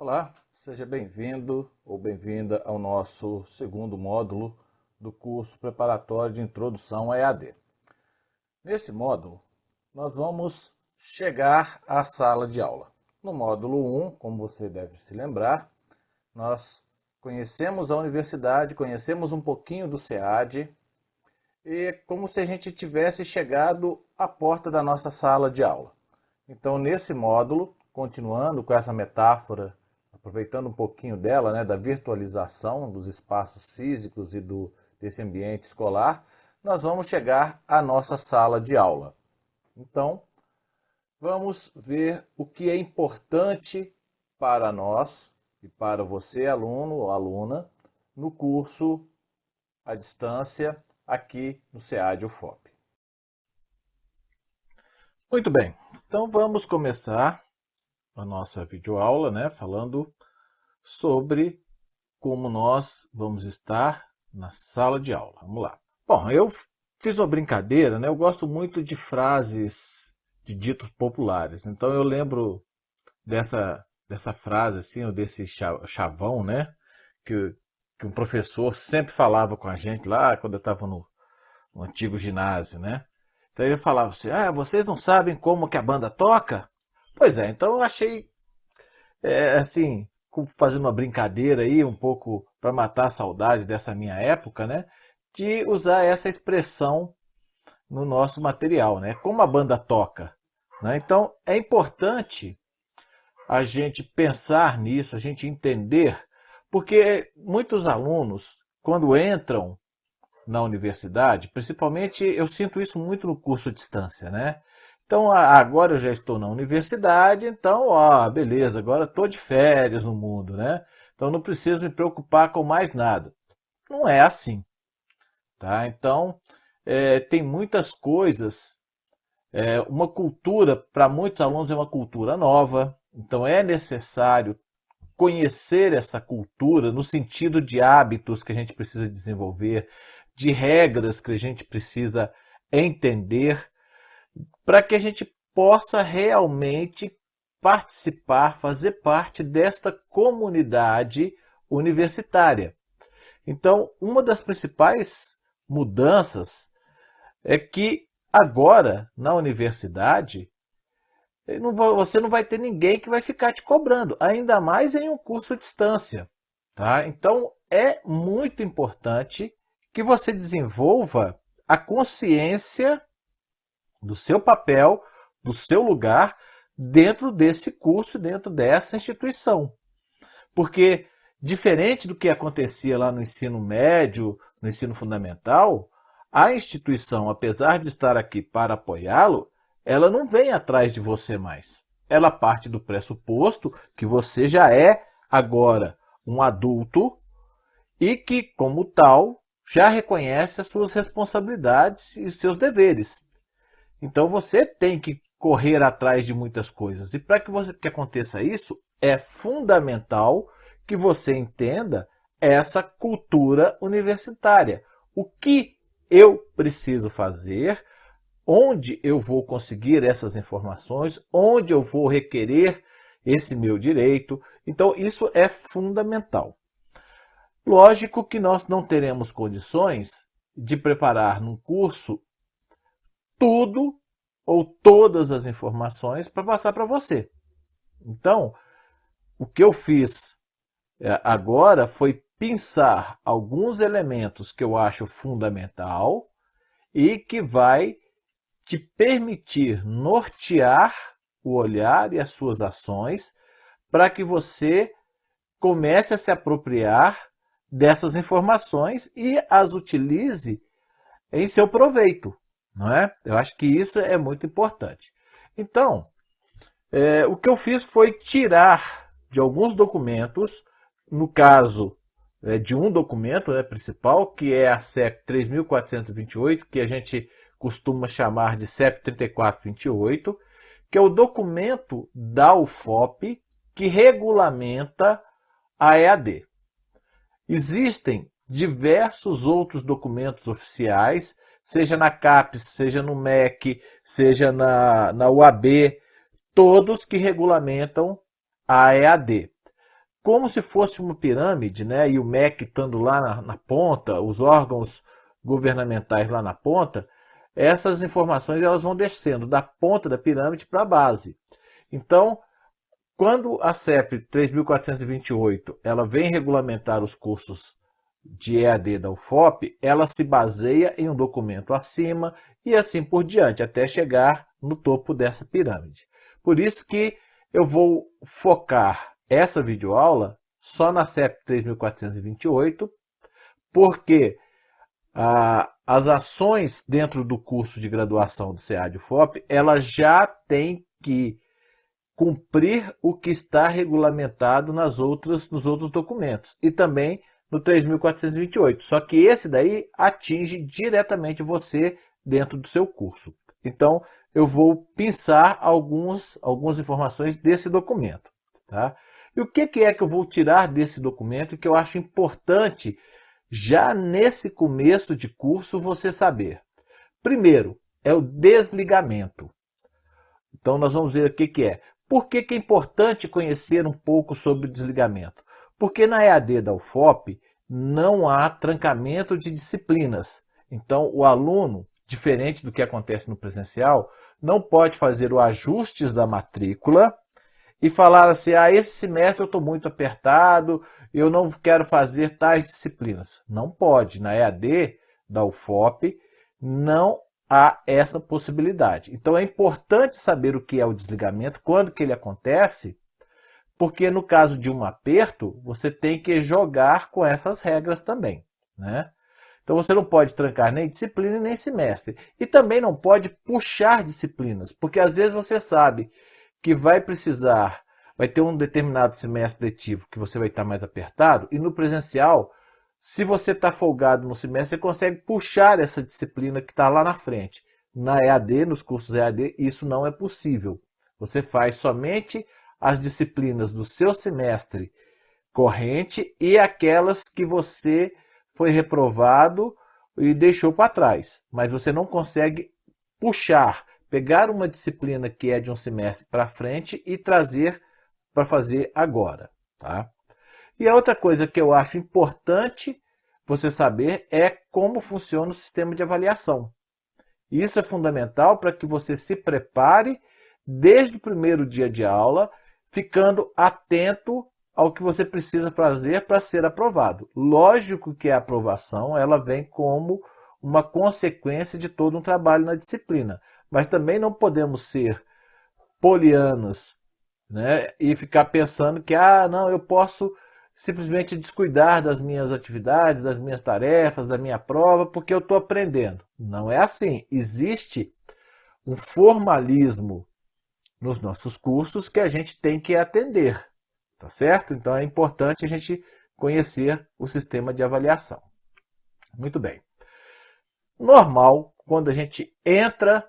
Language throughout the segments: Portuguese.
Olá, seja bem-vindo ou bem-vinda ao nosso segundo módulo do curso preparatório de Introdução à EAD. Nesse módulo, nós vamos chegar à sala de aula. No módulo 1, como você deve se lembrar, nós conhecemos a universidade, conhecemos um pouquinho do SEAD, e como se a gente tivesse chegado à porta da nossa sala de aula. Então, nesse módulo, continuando com essa metáfora, aproveitando um pouquinho dela, da virtualização dos espaços físicos e desse ambiente escolar, nós vamos chegar à nossa sala de aula. Então, vamos ver o que é importante para nós e para você, aluno ou aluna, no curso à distância aqui no SEAD UFOP. Muito bem, então vamos começar a nossa videoaula, falando sobre como nós vamos estar na sala de aula. Vamos lá. Bom, eu fiz uma brincadeira, eu gosto muito de frases, de ditos populares. Então eu lembro dessa frase, assim, ou desse chavão, que um professor sempre falava com a gente lá, quando eu estava no antigo ginásio, Então ele falava assim, vocês não sabem como que a banda toca? Pois é, então eu achei, assim, fazendo uma brincadeira aí, um pouco para matar a saudade dessa minha época, de usar essa expressão no nosso material, como a banda toca. Então é importante a gente pensar nisso, a gente entender, porque muitos alunos, quando entram na universidade, principalmente eu sinto isso muito no curso à distância, Então agora eu já estou na universidade, então beleza, agora estou de férias no mundo, Então não preciso me preocupar com mais nada. Não é assim, tá? Então tem muitas coisas, uma cultura, para muitos alunos é uma cultura nova, então é necessário conhecer essa cultura no sentido de hábitos que a gente precisa desenvolver, de regras que a gente precisa entender, para que a gente possa realmente participar, fazer parte desta comunidade universitária. Então, uma das principais mudanças é que agora, na universidade, você não vai ter ninguém que vai ficar te cobrando, ainda mais em um curso à distância. Tá? Então, é muito importante que você desenvolva a consciência do seu papel, do seu lugar dentro desse curso, dentro dessa instituição. Porque, diferente do que acontecia lá no ensino médio, no ensino fundamental, a instituição, apesar de estar aqui para apoiá-lo, ela não vem atrás de você mais. Ela parte do pressuposto que você já é agora um adulto e que, como tal, já reconhece as suas responsabilidades e seus deveres. Então você tem que correr atrás de muitas coisas. E para que aconteça isso, é fundamental que você entenda essa cultura universitária. O que eu preciso fazer, onde eu vou conseguir essas informações, onde eu vou requerer esse meu direito. Então isso é fundamental. Lógico que nós não teremos condições de preparar num curso tudo ou todas as informações para passar para você. Então, o que eu fiz agora foi pensar alguns elementos que eu acho fundamental e que vai te permitir nortear o olhar e as suas ações para que você comece a se apropriar dessas informações e as utilize em seu proveito, não é? Eu acho que isso é muito importante. Então, o que eu fiz foi tirar de alguns documentos, no caso de um documento principal, que é a CEP 3428, que a gente costuma chamar de CEP 3428, que é o documento da UFOP que regulamenta a EAD. Existem diversos outros documentos oficiais, seja na CAPES, seja no MEC, seja na UAB, todos que regulamentam a EAD. como se fosse uma pirâmide, né? E o MEC estando lá na ponta, os órgãos governamentais lá na ponta, essas informações elas vão descendo da ponta da pirâmide para a base. Então, quando a CEP 3.428 ela vem regulamentar os cursos de EAD da UFOP, ela se baseia em um documento acima e assim por diante, até chegar no topo dessa pirâmide. Por isso que eu vou focar essa videoaula só na CEP 3.428, porque as ações dentro do curso de graduação do SEAD UFOP, ela já tem que cumprir o que está regulamentado nos outros documentos e também no 3.428. Só que esse daí atinge diretamente você dentro do seu curso. Então, eu vou pensar algumas informações desse documento. Tá? E o que é que eu vou tirar desse documento que eu acho importante já nesse começo de curso você saber? Primeiro, é o desligamento. Então, nós vamos ver o que é. Por que é importante conhecer um pouco sobre o desligamento? Porque na EAD da UFOP não há trancamento de disciplinas. Então, o aluno, diferente do que acontece no presencial, não pode fazer o ajustes da matrícula e falar assim, esse semestre eu estou muito apertado, eu não quero fazer tais disciplinas. Não pode. Na EAD da UFOP não há essa possibilidade. Então é importante saber o que é o desligamento, quando que ele acontece, porque no caso de um aperto, você tem que jogar com essas regras também, né? Então você não pode trancar nem disciplina nem semestre. E também não pode puxar disciplinas, porque às vezes você sabe que vai ter um determinado semestre letivo que você vai estar mais apertado, e no presencial, se você está folgado no semestre, você consegue puxar essa disciplina que está lá na frente. Na EAD, nos cursos EAD, isso não é possível. Você faz somente as disciplinas do seu semestre corrente e aquelas que você foi reprovado e deixou para trás. Mas você não consegue puxar, pegar uma disciplina que é de um semestre para frente e trazer para fazer agora. Tá? E a outra coisa que eu acho importante você saber é como funciona o sistema de avaliação. Isso é fundamental para que você se prepare desde o primeiro dia de aula, ficando atento ao que você precisa fazer para ser aprovado. Lógico que a aprovação ela vem como uma consequência de todo um trabalho na disciplina, mas também não podemos ser polianos, né, e ficar pensando que não, eu posso simplesmente descuidar das minhas atividades, das minhas tarefas, da minha prova, porque eu estou aprendendo. Não é assim. Existe um formalismo nos nossos cursos que a gente tem que atender, tá certo? Então é importante a gente conhecer o sistema de avaliação. Muito bem. Normal, quando a gente entra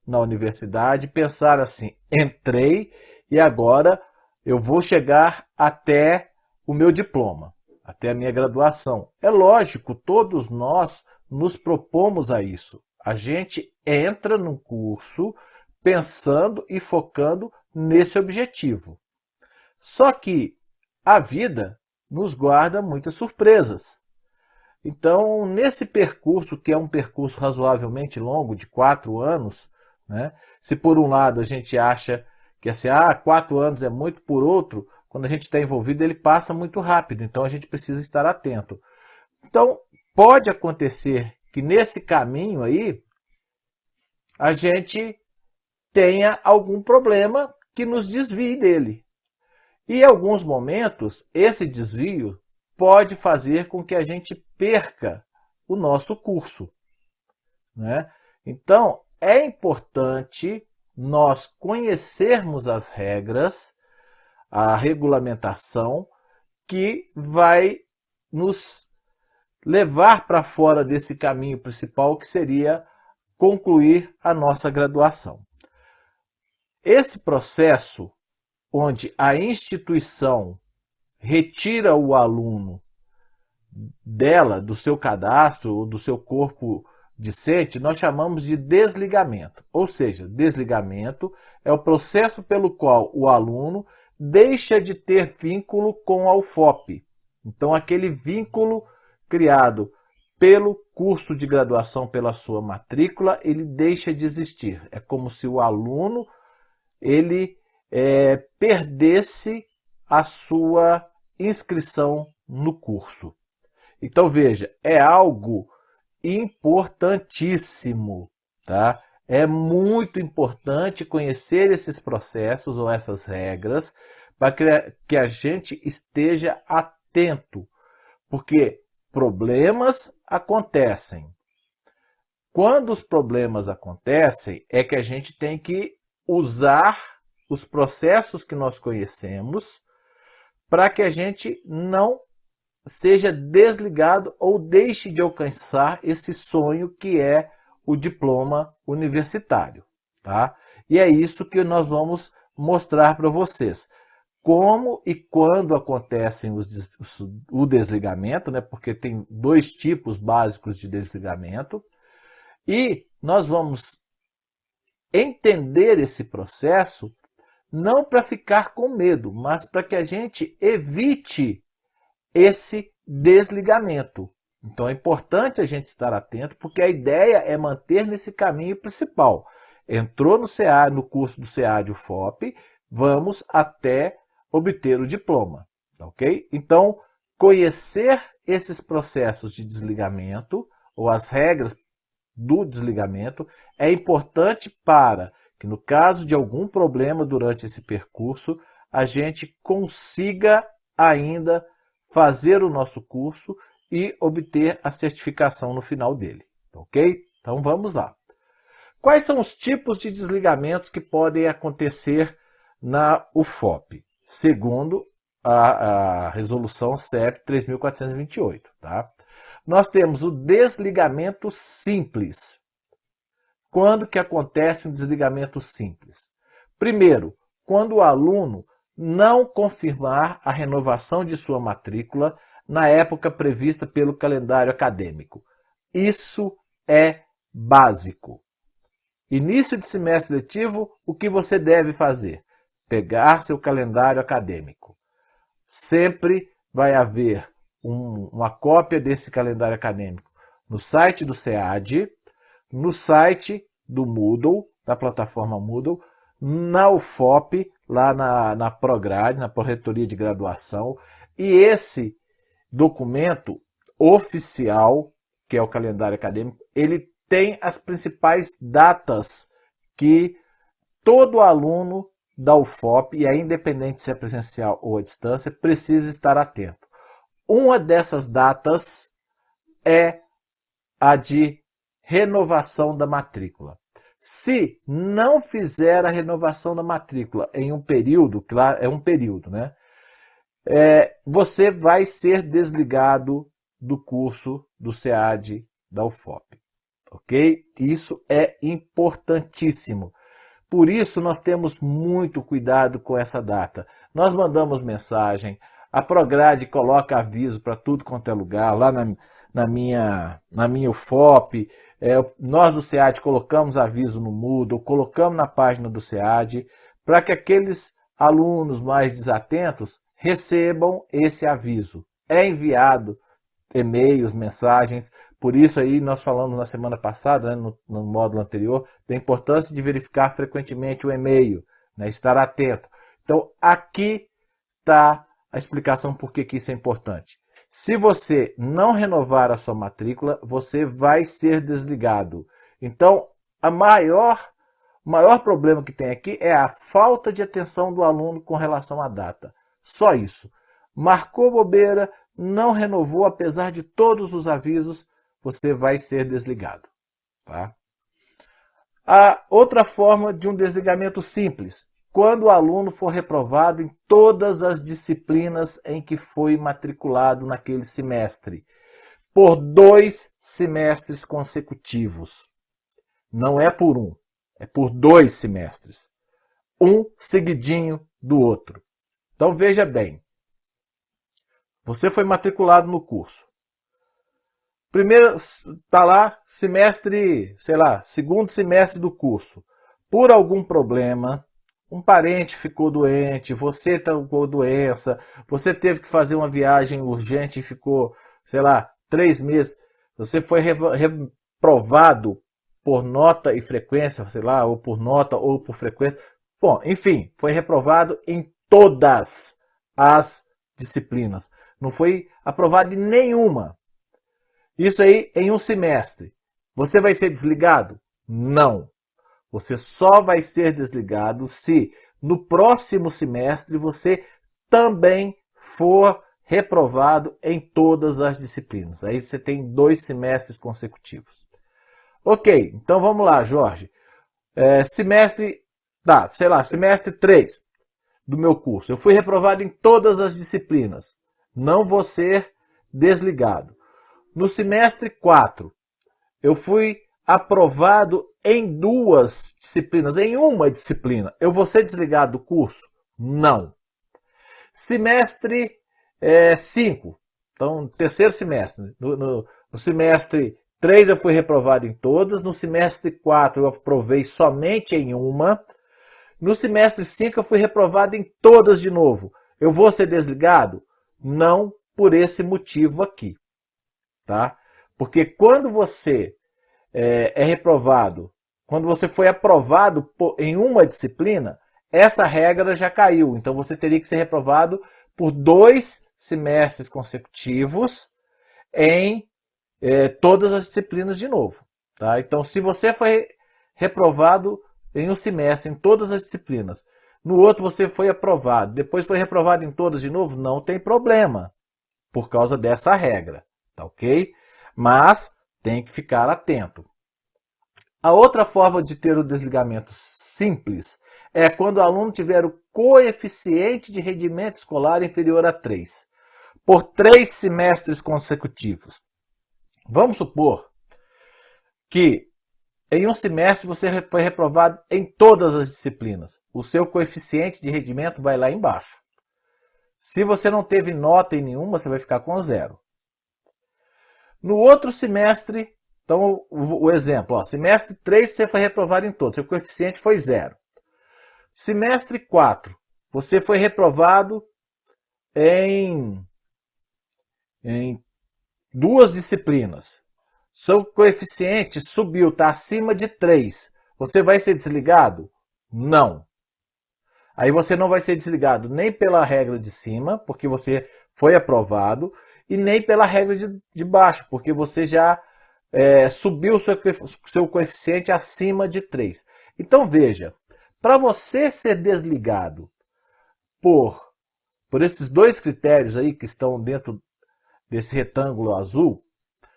na universidade, pensar assim, entrei e agora eu vou chegar até o meu diploma, até a minha graduação. É lógico, todos nós nos propomos a isso. A gente entra num curso pensando e focando nesse objetivo. Só que a vida nos guarda muitas surpresas. Então, nesse percurso, que é um percurso razoavelmente longo, de 4 anos, né, se por um lado a gente acha que assim, 4 anos é muito, por outro, quando a gente está envolvido, ele passa muito rápido, então a gente precisa estar atento. Então, pode acontecer que nesse caminho aí, a gente tenha algum problema que nos desvie dele. E em alguns momentos, esse desvio pode fazer com que a gente perca o nosso curso, né? Então, é importante nós conhecermos as regras, a regulamentação que vai nos levar para fora desse caminho principal, que seria concluir a nossa graduação. Esse processo, onde a instituição retira o aluno dela, do seu cadastro ou do seu corpo discente, nós chamamos de desligamento. Ou seja, desligamento é o processo pelo qual o aluno deixa de ter vínculo com a UFOP. Então, aquele vínculo criado pelo curso de graduação, pela sua matrícula, ele deixa de existir. É como se o aluno ele perdesse a sua inscrição no curso. Então, veja, é algo importantíssimo, tá? É muito importante conhecer esses processos ou essas regras para que a gente esteja atento, porque problemas acontecem. Quando os problemas acontecem, é que a gente tem que usar os processos que nós conhecemos para que a gente não seja desligado ou deixe de alcançar esse sonho que é o diploma universitário, tá? E é isso que nós vamos mostrar para vocês. Como e quando acontecem o desligamento, né? Porque tem dois tipos básicos de desligamento. E nós vamos entender esse processo não para ficar com medo, mas para que a gente evite esse desligamento. Então é importante a gente estar atento, porque a ideia é manter nesse caminho principal. Entrou no CA, no curso do CEAD UFOP, vamos até obter o diploma, ok? Então, conhecer esses processos de desligamento, ou as regras do desligamento, é importante para que, no caso de algum problema durante esse percurso, a gente consiga ainda fazer o nosso curso e obter a certificação no final dele, ok? Então vamos lá. Quais são os tipos de desligamentos que podem acontecer na UFOP, segundo a resolução CEP 3428, tá? Nós temos o desligamento simples. Quando que acontece um desligamento simples? Primeiro, quando o aluno não confirmar a renovação de sua matrícula na época prevista pelo calendário acadêmico. Isso é básico. Início de semestre letivo, o que você deve fazer? Pegar seu calendário acadêmico. Sempre vai haver uma cópia desse calendário acadêmico no site do CEAD, no site do Moodle, da plataforma Moodle, na UFOP, lá na Prograde, na Pró-Reitoria de Graduação, e esse documento oficial, que é o calendário acadêmico, ele tem as principais datas que todo aluno da UFOP, e é independente se é presencial ou à distância, precisa estar atento. Uma dessas datas é a de renovação da matrícula. Se não fizer a renovação da matrícula em um período, claro, é um período, né? Você vai ser desligado do curso do CEAD da UFOP, ok? Isso é importantíssimo. Por isso nós temos muito cuidado com essa data. Nós mandamos mensagem, a Prograde coloca aviso para tudo quanto é lugar, lá na minha UFOP, nós do CEAD colocamos aviso no Moodle, colocamos na página do CEAD, para que aqueles alunos mais desatentos recebam esse aviso. É enviado e-mails, mensagens, por isso aí nós falamos na semana passada, né, no módulo anterior, da importância de verificar frequentemente o e-mail, né, estar atento. Então aqui está a explicação por que isso é importante. Se você não renovar a sua matrícula, você vai ser desligado. Então, o maior problema que tem aqui é a falta de atenção do aluno com relação à data. Só isso. Marcou bobeira, não renovou, apesar de todos os avisos, você vai ser desligado. Tá? A outra forma de um desligamento simples, quando o aluno for reprovado em todas as disciplinas em que foi matriculado naquele semestre, por 2 semestres consecutivos. Não é por um, é por 2 semestres. Um seguidinho do outro. Então veja bem, você foi matriculado no curso. Primeiro, está lá, semestre, sei lá, segundo semestre do curso. Por algum problema, um parente ficou doente, você ficou doença, você teve que fazer uma viagem urgente e ficou, sei lá, 3 meses, você foi reprovado por nota e frequência, sei lá, ou por nota ou por frequência. Bom, enfim, foi reprovado em todas as disciplinas. Não foi aprovado em nenhuma. Isso aí em um semestre. Você vai ser desligado? Não. Você só vai ser desligado se no próximo semestre você também for reprovado em todas as disciplinas. Aí você tem 2 semestres consecutivos. Ok, então vamos lá, Jorge. Semestre 3 do meu curso. Eu fui reprovado em todas as disciplinas. Não vou ser desligado. No semestre 4, eu fui aprovado em 2 disciplinas, em uma disciplina. Eu vou ser desligado do curso? Não. Semestre 5, então terceiro semestre. No semestre 3 eu fui reprovado em todas, no semestre 4 eu aprovei somente em uma, no semestre 5 eu fui reprovado em todas de novo. Eu vou ser desligado? Não por esse motivo aqui. Tá? Porque quando você é reprovado, quando você foi aprovado em uma disciplina, essa regra já caiu. Então você teria que ser reprovado por 2 semestres consecutivos em todas as disciplinas de novo. Tá? Então se você foi reprovado em um semestre, em todas as disciplinas, no outro você foi aprovado, depois foi reprovado em todas de novo, não tem problema, por causa dessa regra. Tá ok? Mas tem que ficar atento. A outra forma de ter o desligamento simples é quando o aluno tiver o coeficiente de rendimento escolar inferior a 3, por 3 semestres consecutivos. Vamos supor que em um semestre você foi reprovado em todas as disciplinas. O seu coeficiente de rendimento vai lá embaixo. Se você não teve nota em nenhuma, você vai ficar com 0. No outro semestre, então o exemplo, semestre 3 você foi reprovado em todos, seu coeficiente foi 0. Semestre 4, você foi reprovado em 2 disciplinas. Seu coeficiente subiu, está acima de 3. Você vai ser desligado? Não. Aí você não vai ser desligado nem pela regra de cima, porque você foi aprovado, e nem pela regra de baixo, porque você já subiu o seu coeficiente acima de 3. Então veja, para você ser desligado por esses 2 critérios aí que estão dentro desse retângulo azul,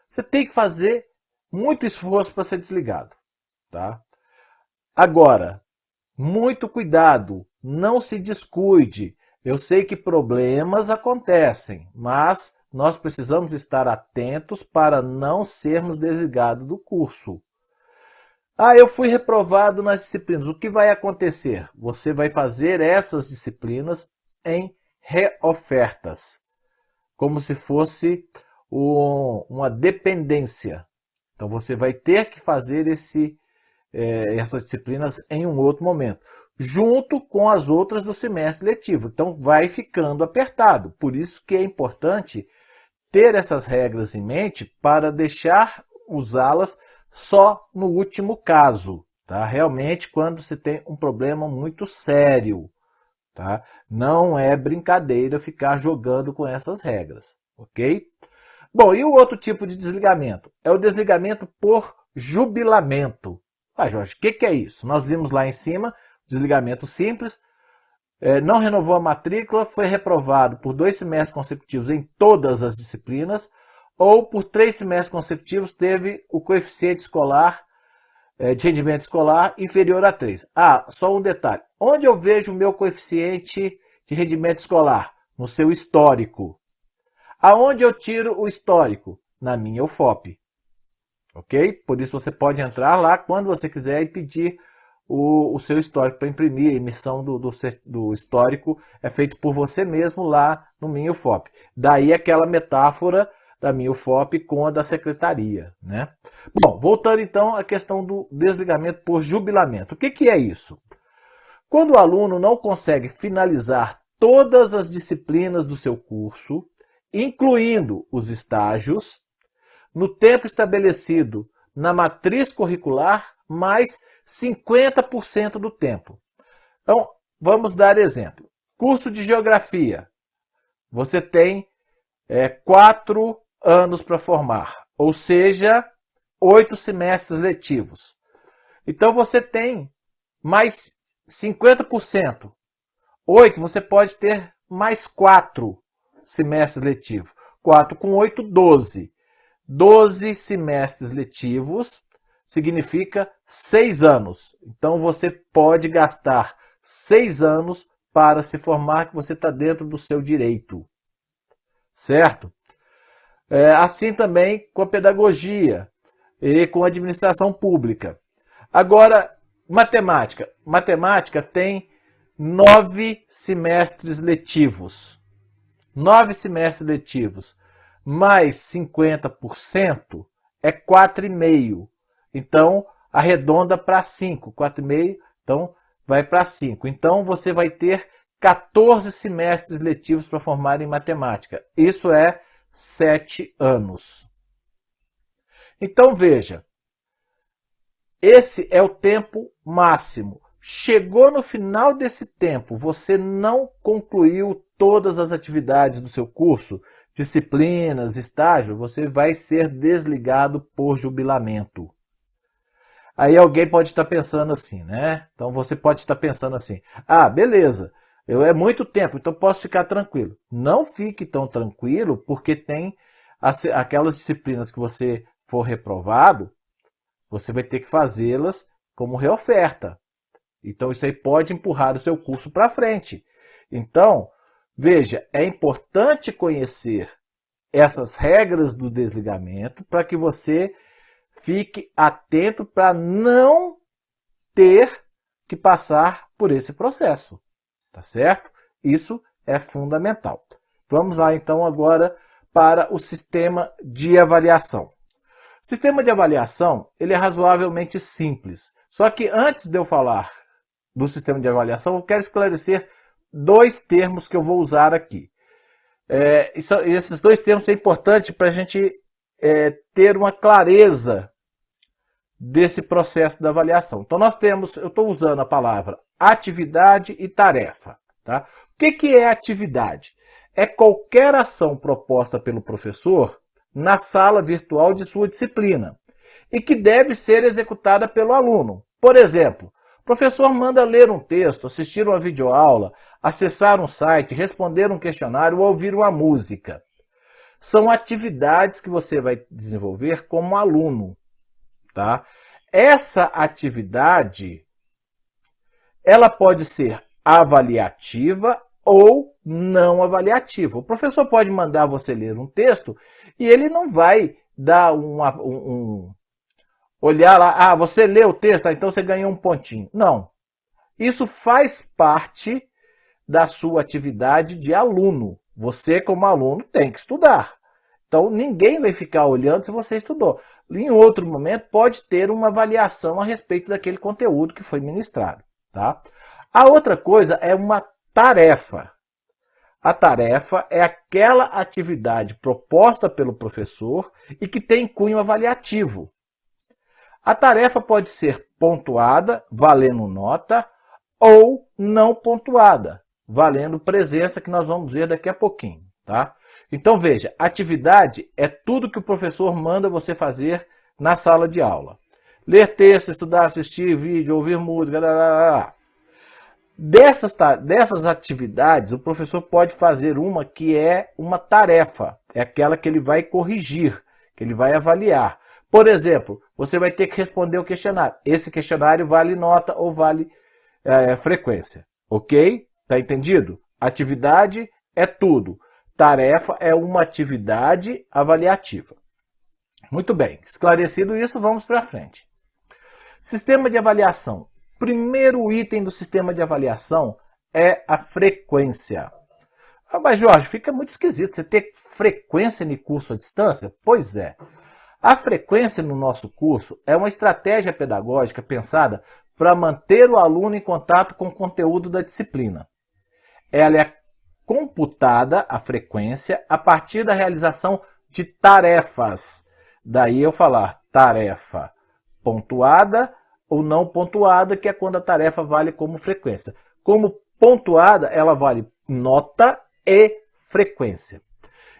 você tem que fazer muito esforço para ser desligado. Tá? Agora, muito cuidado, não se descuide. Eu sei que problemas acontecem, mas nós precisamos estar atentos para não sermos desligados do curso. Eu fui reprovado nas disciplinas. O que vai acontecer? Você vai fazer essas disciplinas em reofertas, como se fosse uma dependência. Então você vai ter que fazer essas disciplinas em um outro momento, junto com as outras do semestre letivo. Então vai ficando apertado. Por isso que é importante ter essas regras em mente para deixar usá-las só no último caso. Tá? Realmente quando você tem um problema muito sério. Tá? Não é brincadeira ficar jogando com essas regras. Ok? Bom, e o outro tipo de desligamento? É o desligamento por jubilamento. Jorge, o que é isso? Nós vimos lá em cima, desligamento simples, não renovou a matrícula, foi reprovado por 2 semestres consecutivos em todas as disciplinas, ou por 3 semestres consecutivos teve o coeficiente escolar, de rendimento escolar inferior a 3. Só um detalhe. Onde eu vejo o meu coeficiente de rendimento escolar? No seu histórico. Aonde eu tiro o histórico? Na minha UFOP. Ok? Por isso você pode entrar lá quando você quiser e pedir o seu histórico para imprimir. A emissão do histórico é feito por você mesmo lá no Minha UFOP. Daí aquela metáfora da Minha UFOP com a da secretaria. Né? Bom, voltando então à questão do desligamento por jubilamento. O que é isso? Quando o aluno não consegue finalizar todas as disciplinas do seu curso, incluindo os estágios, no tempo estabelecido na matriz curricular, mais 50% do tempo. Então, vamos dar exemplo. Curso de Geografia. Você tem 4 anos para formar, ou seja, 8 semestres letivos. Então, você tem mais 50%. 8, você pode ter mais 4 semestres letivos. 4 com 8, 12. 12 semestres letivos significa 6 anos. Então, você pode gastar 6 anos para se formar, que você está dentro do seu direito. Certo? Assim também com a pedagogia e com a administração pública. Agora, matemática. Matemática tem 9 semestres letivos. 9 semestres letivos mais 50% é 4,5. Então, arredonda para 5. 4,5, então vai para 5. Então, você vai ter 14 semestres letivos para formar em matemática. Isso é 7 anos. Então, veja. Esse é o tempo máximo. Chegou no final desse tempo, você não concluiu todas as atividades do seu curso, disciplinas, estágio, você vai ser desligado por jubilamento. Aí alguém pode estar pensando assim, né? Então você pode estar pensando assim, beleza, é muito tempo, então posso ficar tranquilo. Não fique tão tranquilo, porque tem aquelas disciplinas que você for reprovado, você vai ter que fazê-las como reoferta. Então, isso aí pode empurrar o seu curso para frente. Então, veja, é importante conhecer essas regras do desligamento para que você fique atento para não ter que passar por esse processo. Tá certo? Isso é fundamental. Vamos lá, então, agora para o sistema de avaliação. O sistema de avaliação ele é razoavelmente simples. Só que antes de eu falar do sistema de avaliação, eu quero esclarecer 2 termos que eu vou usar aqui. Esses 2 termos são importantes para a gente ter uma clareza desse processo da avaliação. Então, eu estou usando a palavra atividade e tarefa. Tá? O que é atividade? É qualquer ação proposta pelo professor na sala virtual de sua disciplina e que deve ser executada pelo aluno. Por exemplo, o professor manda ler um texto, assistir uma videoaula, acessar um site, responder um questionário ou ouvir uma música. São atividades que você vai desenvolver como aluno. Tá? Essa atividade ela pode ser avaliativa ou não avaliativa. O professor pode mandar você ler um texto e ele não vai dar olhar lá, você leu o texto, então você ganhou um pontinho. Não. Isso faz parte da sua atividade de aluno. Você, como aluno, tem que estudar. Então, ninguém vai ficar olhando se você estudou. Em outro momento, pode ter uma avaliação a respeito daquele conteúdo que foi ministrado. Tá? A outra coisa é uma tarefa. A tarefa é aquela atividade proposta pelo professor e que tem cunho avaliativo. A tarefa pode ser pontuada, valendo nota, ou não pontuada, valendo presença, que nós vamos ver daqui a pouquinho. Tá? Então veja, atividade é tudo que o professor manda você fazer na sala de aula. Ler texto, estudar, assistir vídeo, ouvir música, Dessas atividades, o professor pode fazer uma que é uma tarefa. É aquela que ele vai corrigir, que ele vai avaliar. Por exemplo, você vai ter que responder o questionário. Esse questionário vale nota ou vale frequência. Ok? Tá entendido? Atividade é tudo. Tarefa é uma atividade avaliativa. Muito bem. Esclarecido isso, vamos para frente. Sistema de avaliação. Primeiro item do sistema de avaliação é a frequência. Mas, Jorge, fica muito esquisito você ter frequência em curso à distância? Pois é. A frequência no nosso curso é uma estratégia pedagógica pensada para manter o aluno em contato com o conteúdo da disciplina. Ela é computada, a frequência, a partir da realização de tarefas. Daí eu falar tarefa pontuada ou não pontuada, que é quando a tarefa vale como frequência. Como pontuada, ela vale nota e frequência.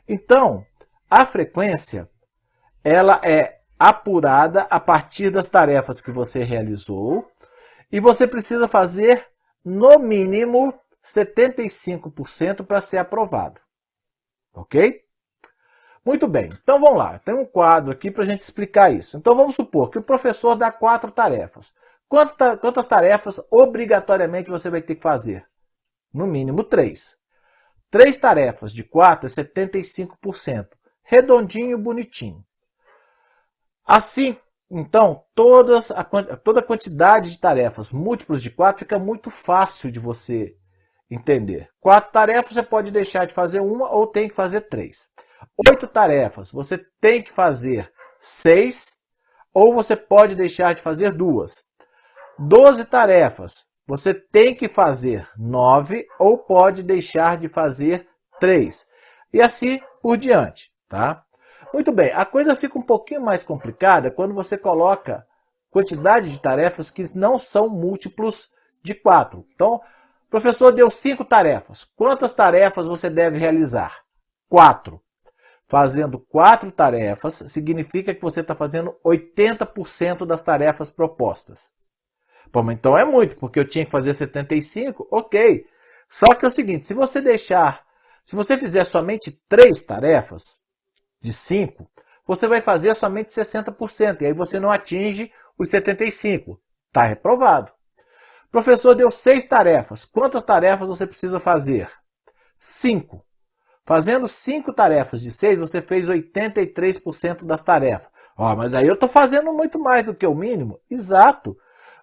Então, a frequência, ela é apurada a partir das tarefas que você realizou e você precisa fazer, no mínimo, 75% para ser aprovado. Ok? Muito bem, então vamos lá. Tem um quadro aqui para a gente explicar isso. Então vamos supor que o professor dá 4 tarefas. Quantas tarefas obrigatoriamente você vai ter que fazer? No mínimo 3. 3 tarefas de 4 é 75%. Redondinho, bonitinho. Assim, então, toda a quantidade de tarefas múltiplos de 4 fica muito fácil de você entender. 4 tarefas você pode deixar de fazer uma ou tem que fazer 3. 8 tarefas você tem que fazer 6 ou você pode deixar de fazer 2. 12 tarefas você tem que fazer 9 ou pode deixar de fazer 3. E assim por diante, tá? Muito bem, a coisa fica um pouquinho mais complicada quando você coloca quantidade de tarefas que não são múltiplos de 4. Então, o professor deu 5 tarefas. Quantas tarefas você deve realizar? 4. Fazendo 4 tarefas, significa que você está fazendo 80% das tarefas propostas. Bom, então é muito, porque eu tinha que fazer 75, ok. Só que é o seguinte, se você fizer somente 3 tarefas, de 5, você vai fazer somente 60%, e aí você não atinge os 75%. Está reprovado. O professor deu 6 tarefas. Quantas tarefas você precisa fazer? 5. Fazendo 5 tarefas de 6, você fez 83% das tarefas. Mas aí eu estou fazendo muito mais do que o mínimo. Exato.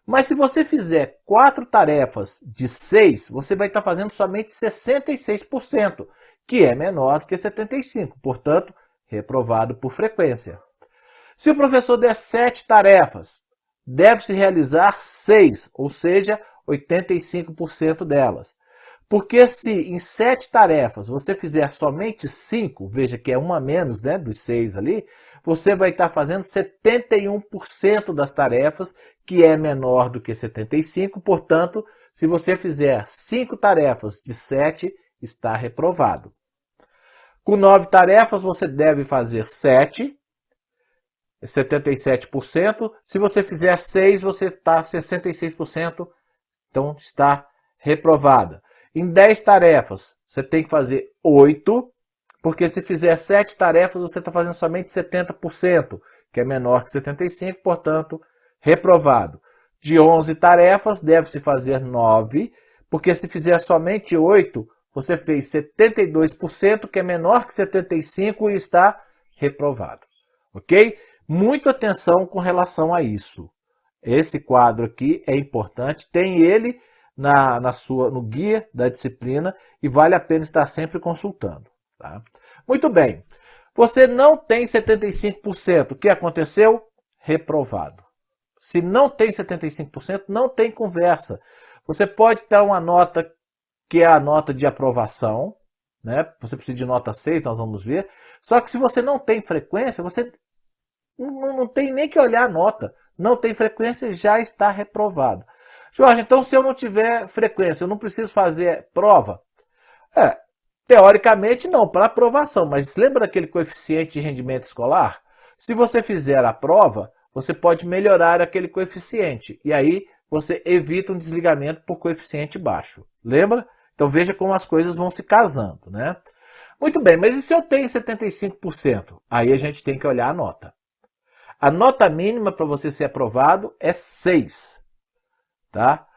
Mas se você fizer 4 tarefas de 6, você vai estar fazendo somente 66%, que é menor do que 75%. Portanto, reprovado por frequência. Se o professor der 7 tarefas, deve-se realizar 6, ou seja, 85% delas. Porque se em 7 tarefas você fizer somente 5, veja que é uma a menos, né, dos 6 ali, você vai estar fazendo 71% das tarefas, que é menor do que 75%, portanto, se você fizer 5 tarefas de 7, está reprovado. Com 9 tarefas, você deve fazer 7, 77%. Se você fizer 6, você está 66%, então está reprovada. Em 10 tarefas, você tem que fazer 8, porque se fizer 7 tarefas, você está fazendo somente 70%, que é menor que 75%, portanto, reprovado. De 11 tarefas, deve-se fazer 9, porque se fizer somente 8, você fez 72%, que é menor que 75% e está reprovado. Ok? Muita atenção com relação a isso. Esse quadro aqui é importante, tem ele no guia da disciplina e vale a pena estar sempre consultando. Tá? Muito bem. Você não tem 75%. O que aconteceu? Reprovado. Se não tem 75%, não tem conversa. Você pode dar uma nota que é a nota de aprovação, né? Você precisa de nota 6, nós vamos ver. Só que se você não tem frequência, você não tem nem que olhar a nota. Não tem frequência, já está reprovado. Jorge, então se eu não tiver frequência, eu não preciso fazer prova? Teoricamente não, para aprovação. Mas lembra daquele coeficiente de rendimento escolar? Se você fizer a prova, você pode melhorar aquele coeficiente. E aí você evita um desligamento por coeficiente baixo. Lembra? Então veja como as coisas vão se casando, né? Muito bem, mas e se eu tenho 75%? Aí a gente tem que olhar a nota. A nota mínima para você ser aprovado é 6. Tá?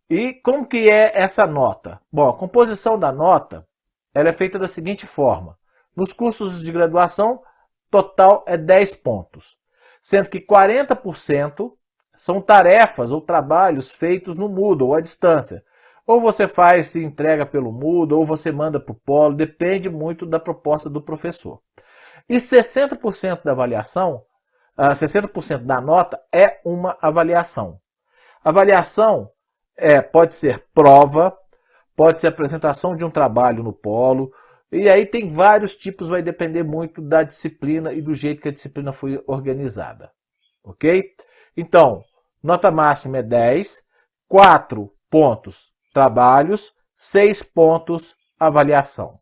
E como que é essa nota? Bom, a composição da nota ela é feita da seguinte forma. Nos cursos de graduação, total é 10 pontos. Sendo que 40% são tarefas ou trabalhos feitos no Moodle ou à distância. Ou você faz, se entrega pelo Moodle, ou você manda para o Polo, depende muito da proposta do professor. E 60% da avaliação, 60% da nota é uma avaliação. Avaliação pode ser prova, pode ser apresentação de um trabalho no polo, e aí tem vários tipos, vai depender muito da disciplina e do jeito que a disciplina foi organizada. Ok? Então, nota máxima é 10, 4 pontos trabalhos, 6 pontos avaliação.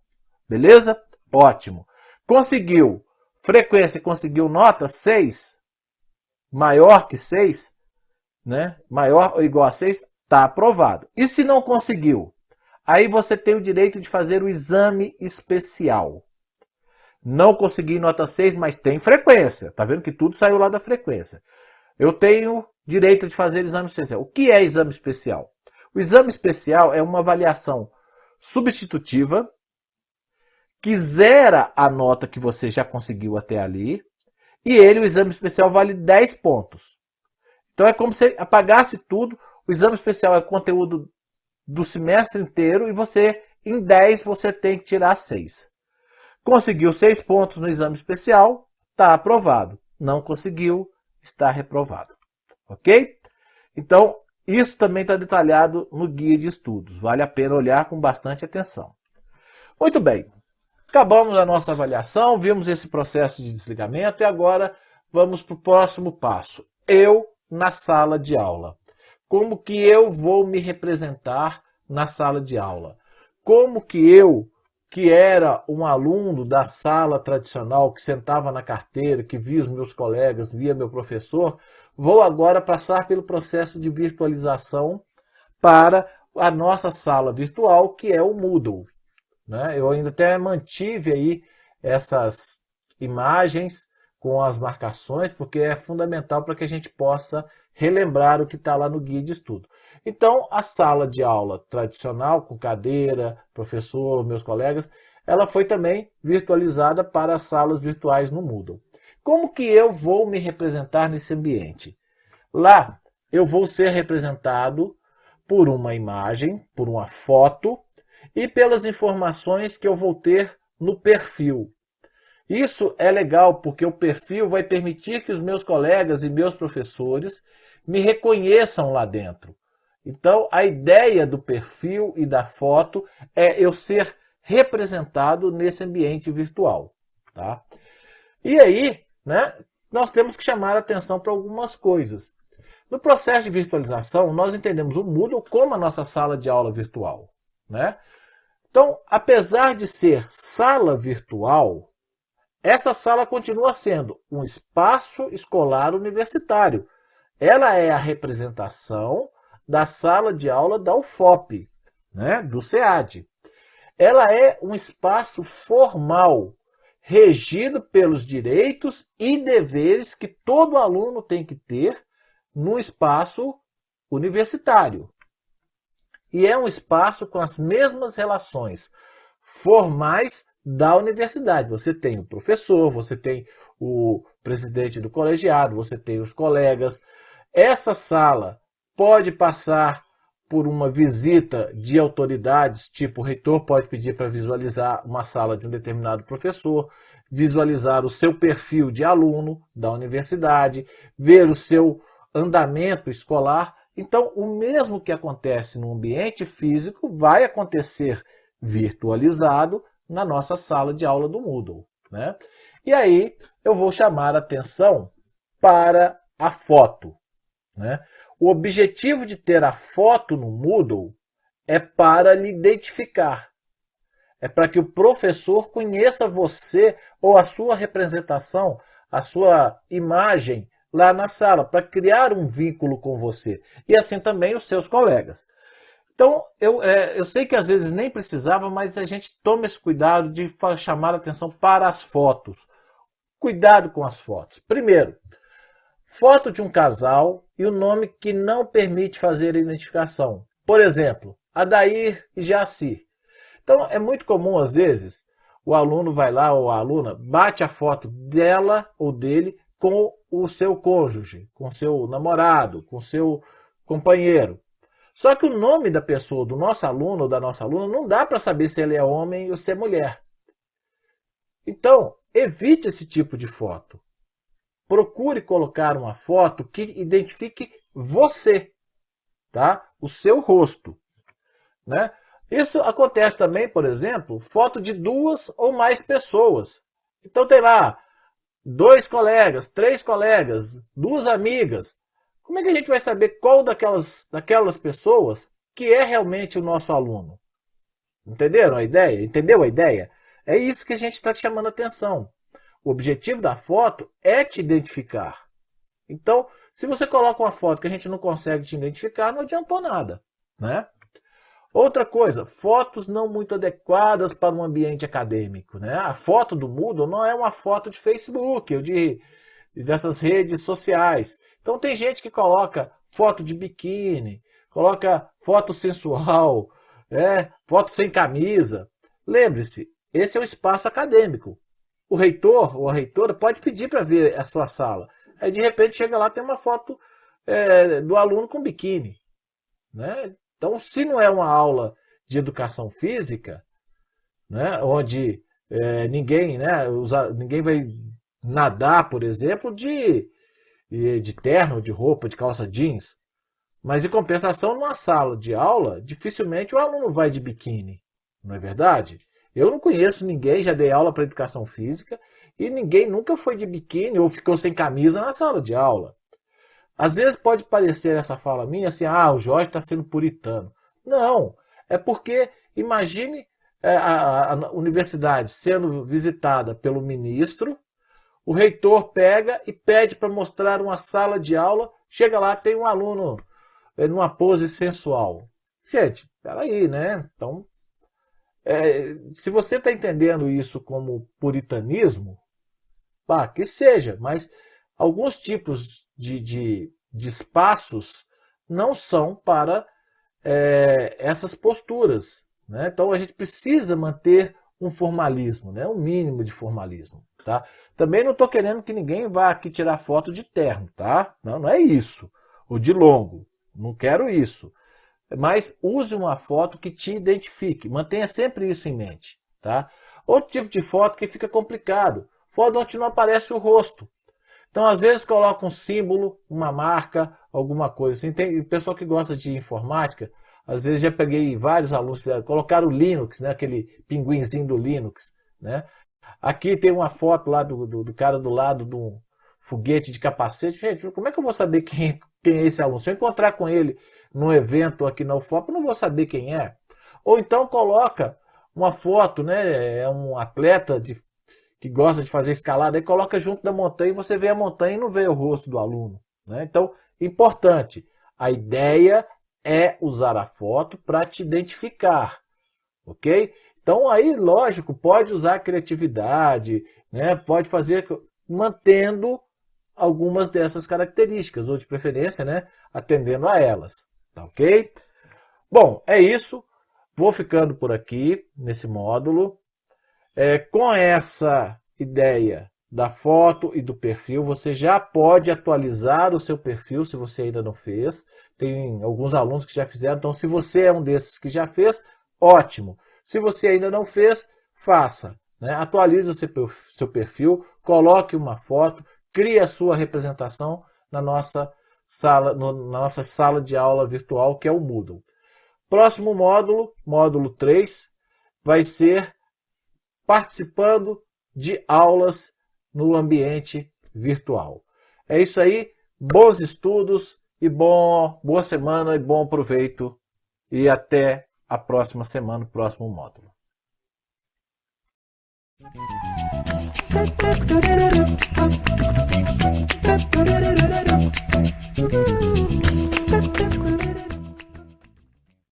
Beleza? Ótimo. Conseguiu frequência, conseguiu nota 6, maior que 6, né? Maior ou igual a 6, está aprovado. E se não conseguiu? Aí você tem o direito de fazer o exame especial. Não consegui nota 6, mas tem frequência. Tá vendo que tudo saiu lá da frequência. Eu tenho direito de fazer exame especial. O que é exame especial? O exame especial é uma avaliação substitutiva que zera a nota que você já conseguiu até ali. E o exame especial, vale 10 pontos. Então é como se apagasse tudo. O exame especial é conteúdo do semestre inteiro e você, em 10, você tem que tirar 6. Conseguiu 6 pontos no exame especial, está aprovado. Não conseguiu, está reprovado. Ok? Então, isso também está detalhado no guia de estudos. Vale a pena olhar com bastante atenção. Muito bem. Acabamos a nossa avaliação, vimos esse processo de desligamento e agora vamos para o próximo passo. Eu na sala de aula. Como que eu vou me representar na sala de aula? Como que eu, que era um aluno da sala tradicional, que sentava na carteira, que via os meus colegas, via meu professor, vou agora passar pelo processo de virtualização para a nossa sala virtual, que é o Moodle. Né? Eu ainda até mantive aí essas imagens com as marcações, porque é fundamental para que a gente possa relembrar o que está lá no guia de estudo. Então, a sala de aula tradicional, com cadeira, professor, meus colegas, ela foi também virtualizada para as salas virtuais no Moodle. Como que eu vou me representar nesse ambiente? Lá, eu vou ser representado por uma imagem, por uma foto, e pelas informações que eu vou ter no perfil. Isso é legal porque o perfil vai permitir que os meus colegas e meus professores me reconheçam lá dentro. Então, a ideia do perfil e da foto é eu ser representado nesse ambiente virtual. Tá? E aí, né, nós temos que chamar a atenção para algumas coisas. No processo de virtualização, nós entendemos o Moodle como a nossa sala de aula virtual. Né? Então, apesar de ser sala virtual, essa sala continua sendo um espaço escolar universitário. Ela é a representação da sala de aula da UFOP, né, do SEAD. Ela é um espaço formal, regido pelos direitos e deveres que todo aluno tem que ter no espaço universitário. E é um espaço com as mesmas relações formais da universidade. Você tem o professor, você tem o presidente do colegiado, você tem os colegas. Essa sala pode passar por uma visita de autoridades, tipo o reitor pode pedir para visualizar uma sala de um determinado professor, visualizar o seu perfil de aluno da universidade, ver o seu andamento escolar. Então, o mesmo que acontece no ambiente físico vai acontecer virtualizado na nossa sala de aula do Moodle. Né? E aí, eu vou chamar a atenção para a foto. Né? O objetivo de ter a foto no Moodle é para lhe identificar. É para que o professor conheça você ou a sua representação, a sua imagem lá na sala, para criar um vínculo com você. E assim também os seus colegas. Então, eu sei que às vezes nem precisava, mas a gente toma esse cuidado de chamar a atenção para as fotos. Cuidado com as fotos. Primeiro, foto de um casal e o nome que não permite fazer a identificação. Por exemplo, Adair e Jaci. Então, é muito comum, às vezes, o aluno vai lá, ou a aluna, bate a foto dela ou dele com o seu cônjuge, com o seu namorado, com o seu companheiro. Só que o nome da pessoa, do nosso aluno ou da nossa aluna, não dá para saber se ele é homem ou se é mulher. Então, evite esse tipo de foto. Procure colocar uma foto que identifique você. tá? O seu rosto, né? Isso acontece também, por exemplo, foto de 2 ou mais pessoas. Então tem lá 2 colegas, 3 colegas, 2 amigas. Como é que a gente vai saber qual daquelas pessoas que é realmente o nosso aluno? Entenderam a ideia? Entendeu a ideia? É isso que a gente está chamando a atenção. O objetivo da foto é te identificar. Então, se você coloca uma foto que a gente não consegue te identificar, não adiantou nada, né? Outra coisa, fotos não muito adequadas para um ambiente acadêmico, né? A foto do Moodle não é uma foto de Facebook ou dessas redes sociais. Então tem gente que coloca foto de biquíni, coloca foto sensual, foto sem camisa. Lembre-se, esse é um espaço acadêmico. O reitor ou a reitora pode pedir para ver a sua sala. Aí de repente chega lá, tem uma foto do aluno com biquíni, né? Então, se não é uma aula de educação física, né, onde ninguém vai nadar, por exemplo, de terno, de roupa, de calça jeans, mas em compensação, numa sala de aula, dificilmente o aluno vai de biquíni, não é verdade? Eu não conheço ninguém, já dei aula para educação física, e ninguém nunca foi de biquíni ou ficou sem camisa na sala de aula. Às vezes pode parecer essa fala minha assim, o Jorge está sendo puritano. Não, é porque imagine a universidade sendo visitada pelo ministro, o reitor pega e pede para mostrar uma sala de aula, chega lá, tem um aluno numa pose sensual. Gente, peraí, né? Então, se você está entendendo isso como puritanismo, que seja, mas alguns tipos de espaços não são para essas posturas, né? Então a gente precisa manter um formalismo, né? Um mínimo de formalismo, tá? Também não estou querendo que ninguém vá aqui tirar foto de terno, tá? Não é isso. Ou de longo, não quero isso. Mas use uma foto que te identifique, mantenha sempre isso em mente, tá? Outro tipo de foto que fica complicado, foto onde não aparece o rosto. Então, às vezes, coloca um símbolo, uma marca, alguma coisa assim. Tem pessoal que gosta de informática, às vezes já peguei vários alunos que colocaram o Linux, né, aquele pinguinzinho do Linux, né? Aqui tem uma foto lá do cara do lado de um foguete de capacete. Gente, como é que eu vou saber quem é esse aluno? Se eu encontrar com ele num evento aqui na UFOP, eu não vou saber quem é. Ou então coloca uma foto, né, é um atleta que gosta de fazer escalada, aí coloca junto da montanha e você vê a montanha e não vê o rosto do aluno, né? Então, importante, a ideia é usar a foto para te identificar, ok? Então aí, lógico, pode usar a criatividade, né? Pode fazer mantendo algumas dessas características, ou de preferência, né, atendendo a elas, tá ok? Bom, é isso, vou ficando por aqui nesse módulo. Com essa ideia da foto e do perfil, você já pode atualizar o seu perfil se você ainda não fez. Tem alguns alunos que já fizeram, então se você é um desses que já fez, ótimo. Se você ainda não fez, faça, né? Atualize o seu perfil, coloque uma foto, crie a sua representação na nossa sala de aula virtual, que é o Moodle. Próximo módulo, módulo 3, vai ser participando de aulas no ambiente virtual. É isso aí, bons estudos e boa semana e bom proveito e até a próxima semana, o próximo módulo.